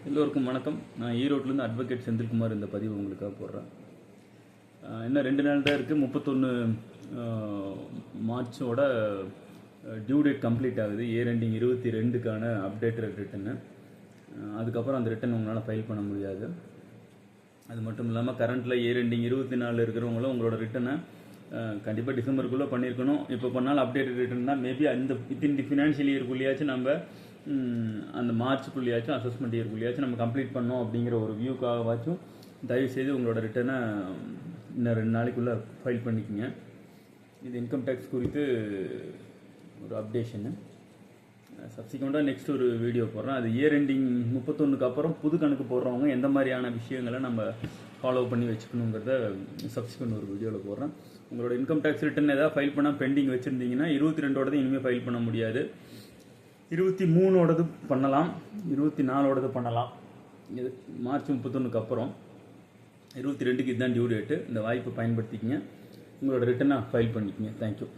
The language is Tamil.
எல்லோருக்கும் வணக்கம். நான் ஈரோட்டிலேருந்து அட்வொகேட் செந்தில்குமார் இந்த பதிவு உங்களுக்காக போடுறேன். இன்னும் 2 நாள் தான் இருக்குது. 31 மார்ச்சோட டியூ டேட் கம்ப்ளீட் ஆகுது. இயர் எண்டிங் 22க்கான அப்டேட்டட் ரிட்டன்னு. அதுக்கப்புறம் அந்த ரிட்டன் உங்களால் ஃபைல் பண்ண முடியாது. அது மட்டும் இல்லாமல் கரண்ட்டில் இயர் எண்டிங் 24 இருக்கிறவங்களும் உங்களோட ரிட்டனை கண்டிப்பாக டிசம்பருக்குள்ளே பண்ணியிருக்கணும். இப்போ பண்ணாலும் அப்டேட்டட் ரிட்டன் தான். மேபி அந்த வித்தின் தி ஃபினான்ஷியல் இயர்க்குள்ளேயாச்சும் நம்ம அந்த மார்ச்சுக்குள்ளேயாச்சும் அசஸ்மெண்ட் இயர்க்குள்ளேயாச்சும் நம்ம கம்ப்ளீட் பண்ணோம் அப்படிங்கிற ஒரு வியூக்காகவாச்சும் தயவுசெய்து உங்களோட ரிட்டனை இன்னும் 2 நாளைக்குள்ளே ஃபைல் பண்ணிக்கோங்க. இது இன்கம் டேக்ஸ் குறித்து ஒரு அப்டேஷனு. சப்சிக்வெண்ட்டாக நெக்ஸ்ட் ஒரு வீடியோ போடுறேன். அது இயர் எண்டிங் 31க்கு அப்புறம் புது கணக்கு போடுறவங்க எந்த மாதிரியான விஷயங்களை நம்ம ஃபாலோ பண்ணி வச்சுக்கணுங்கிறத சப்சிக்வெண்ட் ஒரு வீடியோவில் போடுறேன். உங்களோட இன்கம் டேக்ஸ் ரிட்டன் ஏதாவது ஃபைல் பண்ணால் பெண்டிங் வச்சுருந்தீங்கன்னா 22ஓடது இனிமேல் ஃபைல் பண்ண முடியாது. 23ஓடது பண்ணலாம், 24ஓடது பண்ணலாம். இது மார்ச் 31க்கு அப்புறம் 22க்கு இதுதான் டியூ டேட்டு. இந்த வாய்ப்பை பயன்படுத்திக்கங்க. உங்களோட ரிட்டனை ஃபைல் பண்ணிக்கங்க. தேங்க்யூ.